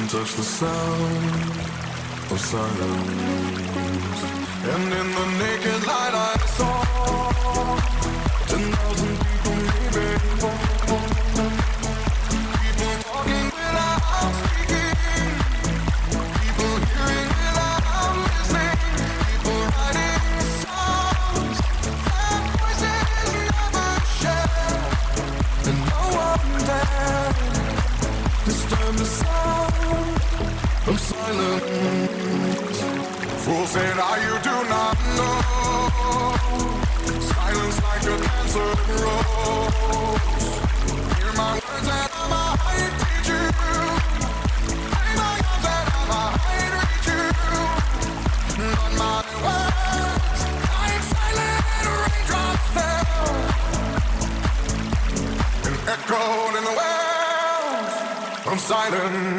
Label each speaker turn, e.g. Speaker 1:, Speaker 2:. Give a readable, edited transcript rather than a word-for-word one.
Speaker 1: touch the sound of silence. And in the naked light I saw 10,000 people, maybe more. People talking without speaking, people hearing without listening, people writing songs that voices never share, and no one dared disturb the sound of silence. Fool said, you do not know. Silence like a cancer grows. Hear my words and I might teach you. Play my arms and I might reach you. But my words, like silent raindrops fell and echoed in the wells of silence.